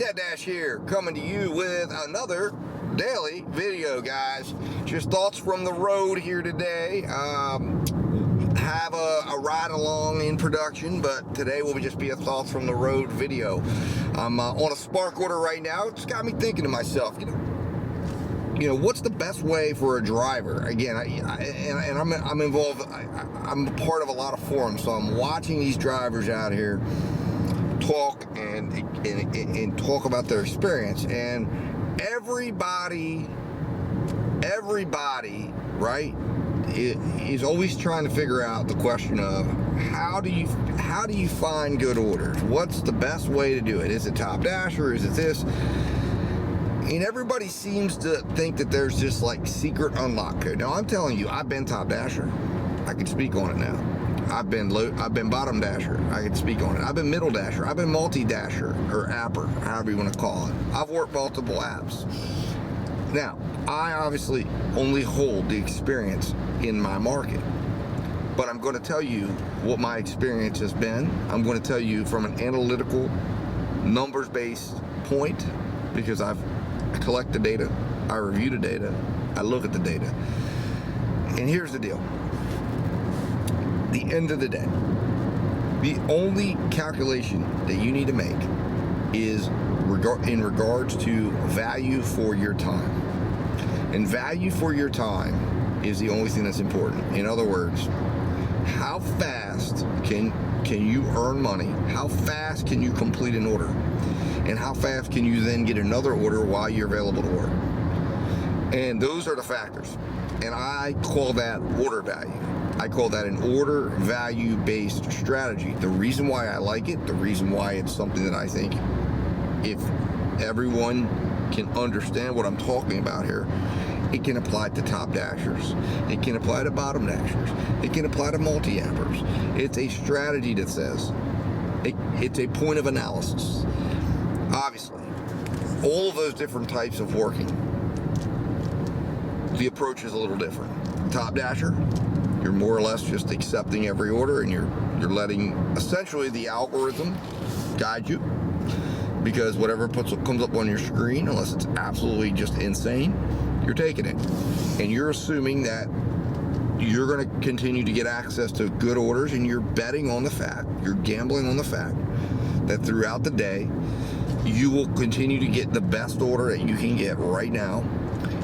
Doordash here, coming to you with another daily video, guys. Just thoughts from the road here today. Have a ride along in production, but today will just be a thoughts from the road video. I'm on a Spark order right now. It's got me thinking to myself, you know, what's the best way for a driver? Again, I'm involved. I'm a part of a lot of forums, so I'm watching these drivers out here talk and talk about their experience, and everybody, right, is always trying to figure out the question of how do you find good orders? What's the best way to do it? Is it Top Dash or is it this? And everybody seems to think that there's this like secret unlock code. Now I'm telling you, I've been Top Dasher. I can speak on it now. I've been bottom dasher. I can speak on it. I've been middle dasher. I've been multi dasher or apper, however you want to call it. I've worked multiple apps. Now, I obviously only hold the experience in my market, but I'm going to tell you what my experience has been. I'm going to tell you from an analytical, numbers-based point, because I collect the data, I review the data, I look at the data. And here's the deal. The end of the day, the only calculation that you need to make is in regards to value for your time. And value for your time is the only thing that's important. In other words, how fast can you earn money? How fast can you complete an order? And how fast can you then get another order while you're available to work? And those are the factors. And I call that order value. I call that an order value based strategy. The reason why I like it, the reason why it's something that I think if everyone can understand what I'm talking about here, it can apply to top dashers, it can apply to bottom dashers, it can apply to multi-appers. It's a strategy that says, it's a point of analysis. Obviously, all of those different types of working, the approach is a little different. Top dasher, you're more or less just accepting every order, and you're letting essentially the algorithm guide you, because whatever comes up on your screen, unless it's absolutely just insane, you're taking it, and you're assuming that you're going to continue to get access to good orders, and you're betting on the fact, you're gambling on the fact that throughout the day you will continue to get the best order that you can get right now.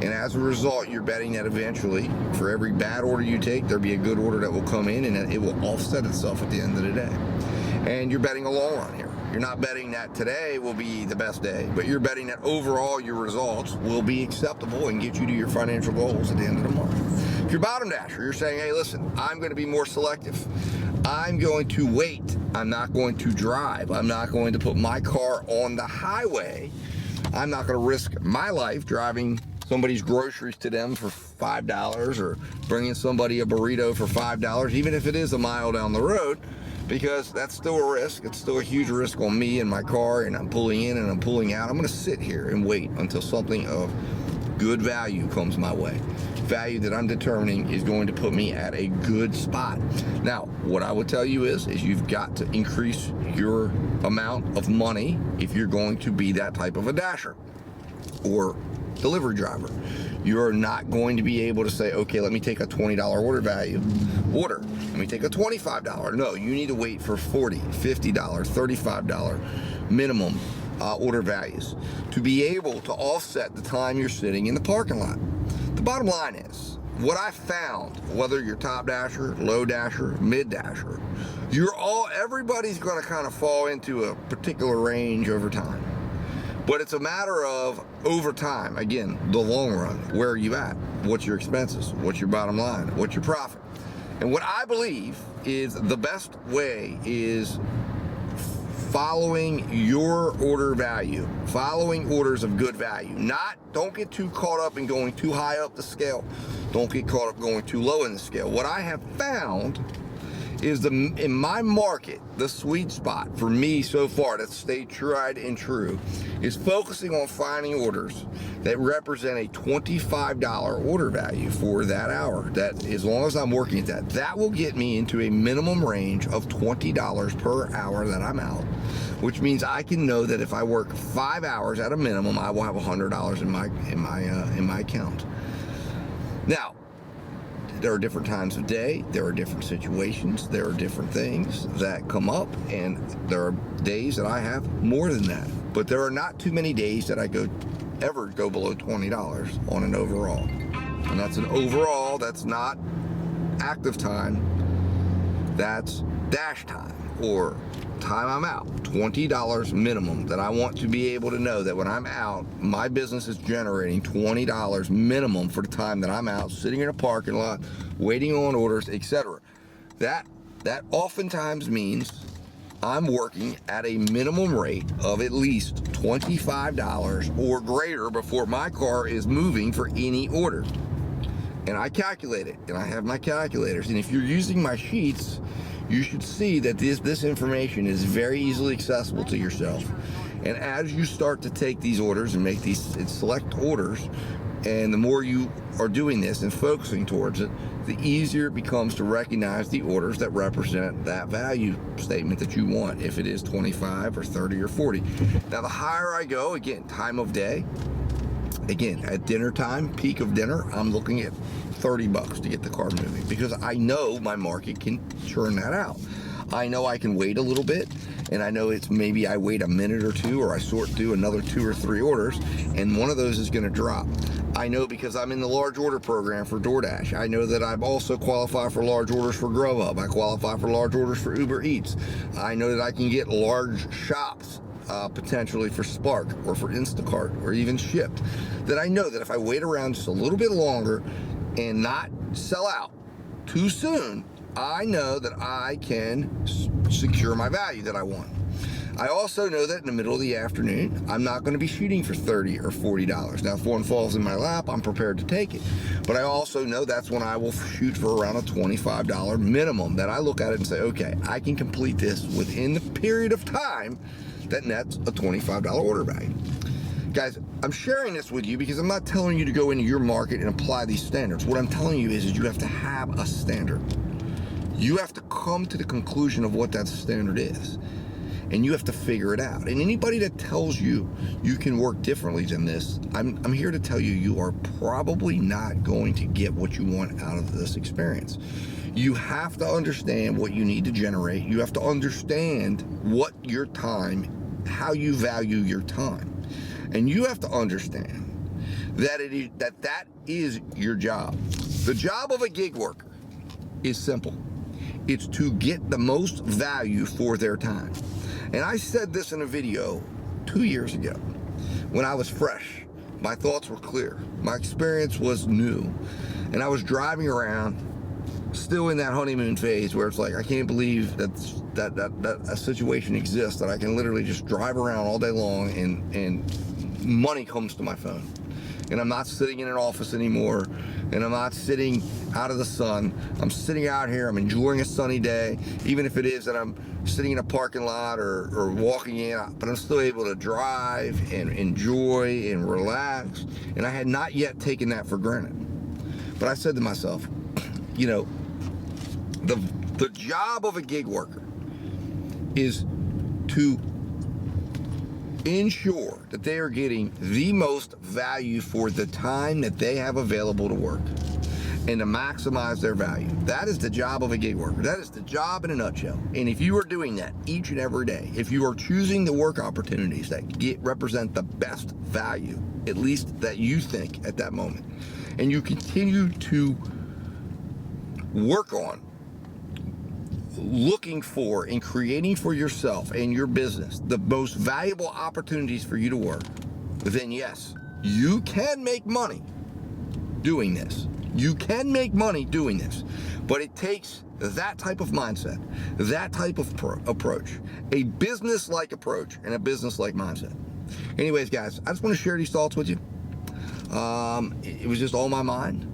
And as a result, you're betting that eventually, for every bad order you take, there'll be a good order that will come in, and it will offset itself at the end of the day. And you're betting a long run here. You're not betting that today will be the best day, but you're betting that overall your results will be acceptable and get you to your financial goals at the end of the month. If you're bottom dasher, you're saying, hey, listen, I'm going to be more selective. I'm going to wait. I'm not going to drive. I'm not going to put my car on the highway. I'm not going to risk my life driving somebody's groceries to them for $5 or bringing somebody a burrito for $5, even if it is a mile down the road, because that's still a risk. It's still a huge risk on me and my car, and I'm pulling in and I'm pulling out. I'm going to sit here and wait until something of good value comes my way. Value that I'm determining is going to put me at a good spot. Now, what I would tell you is you've got to increase your amount of money if you're going to be that type of a dasher or delivery driver. You're not going to be able to say, okay, let me take a $20 order value. Let me take a $25. No, you need to wait for $40, $50, $35 minimum order values to be able to offset the time you're sitting in the parking lot. The bottom line is, what I found, whether you're top dasher, low dasher, mid dasher, everybody's going to kind of fall into a particular range over time. But it's a matter of over time, again, the long run. Where are you at? What's your expenses? What's your bottom line? What's your profit? And what I believe is the best way is following your order value, following orders of good value. Don't get too caught up in going too high up the scale. Don't get caught up going too low in the scale. What I have found is in my market, the sweet spot for me so far that's stayed tried and true is focusing on finding orders that represent a $25 order value for that hour. That as long as I'm working at that will get me into a minimum range of $20 per hour that I'm out, which means I can know that if I work 5 hours at a minimum, I will have $100 in my account. Now, there are different times of day, there are different situations, there are different things that come up, and there are days that I have more than that. But there are not too many days that I ever go below $20 on an overall. And that's an overall, that's not active time, that's dash time, or time I'm out. $20 minimum that I want to be able to know that when I'm out, my business is generating $20 minimum for the time that I'm out, sitting in a parking lot, waiting on orders, etc. That oftentimes means I'm working at a minimum rate of at least $25 or greater before my car is moving for any order. And I calculate it, and I have my calculators. And if you're using my sheets, you should see that this information is very easily accessible to yourself. And as you start to take these orders and make these select orders, and the more you are doing this and focusing towards it, the easier it becomes to recognize the orders that represent that value statement that you want, if it is 25 or 30 or 40. Now, the higher I go, again, time of day, again, at dinner time, peak of dinner, I'm looking at $30 to get the car moving, because I know my market can churn that out. I know I can wait a little bit, and I know it's maybe I wait a minute or two, or I sort through another 2 or 3 orders, and one of those is going to drop. I know because I'm in the large order program for DoorDash. I know that I've also qualified for large orders for Grub. I qualify for large orders for Uber Eats. I know that I can get large shops potentially for Spark or for Instacart or even Shipt, that I know that if I wait around just a little bit longer and not sell out too soon, I know that I can secure my value that I want. I also know that in the middle of the afternoon, I'm not going to be shooting for $30 or $40. Now, if one falls in my lap, I'm prepared to take it. But I also know that's when I will shoot for around a $25 minimum, that I look at it and say, okay, I can complete this within the period of time that nets a $25 order value. Guys, I'm sharing this with you because I'm not telling you to go into your market and apply these standards. What I'm telling you is you have to have a standard. You have to come to the conclusion of what that standard is, and you have to figure it out. And anybody that tells you you can work differently than this, I'm here to tell you, you are probably not going to get what you want out of this experience. You have to understand what you need to generate. You have to understand what your time, how you value your time. And you have to understand that that is your job. The job of a gig worker is simple. It's to get the most value for their time. And I said this in a video 2 years ago when I was fresh. My thoughts were clear. My experience was new. And I was driving around still in that honeymoon phase where it's like, I can't believe that a situation exists that I can literally just drive around all day long and money comes to my phone. And I'm not sitting in an office anymore, and I'm not sitting out of the sun. I'm sitting out here, I'm enjoying a sunny day, even if it is that I'm sitting in a parking lot or walking in, but I'm still able to drive and enjoy and relax. And I had not yet taken that for granted. But I said to myself, you know, the job of a gig worker is to ensure that they are getting the most value for the time that they have available to work and to maximize their value. That is the job of a gig worker. That is the job in a nutshell. And if you are doing that each and every day, if you are choosing the work opportunities that represent the best value, at least that you think at that moment, and you continue to work on looking for and creating for yourself and your business the most valuable opportunities for you to work, then yes, you can make money doing this. You can make money doing this, but it takes that type of mindset, that type of approach, a business-like approach and a business-like mindset. Anyways, guys, I just want to share these thoughts with you. It was just on my mind.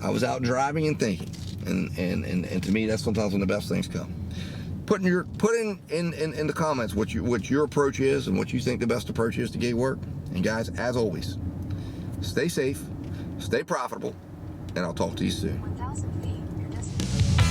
I was out driving and thinking. And to me, that's sometimes when the best things come. Put in the comments what your approach is and what you think the best approach is to gig work. And guys, as always, stay safe, stay profitable, and I'll talk to you soon. 1,000 feet, your destination.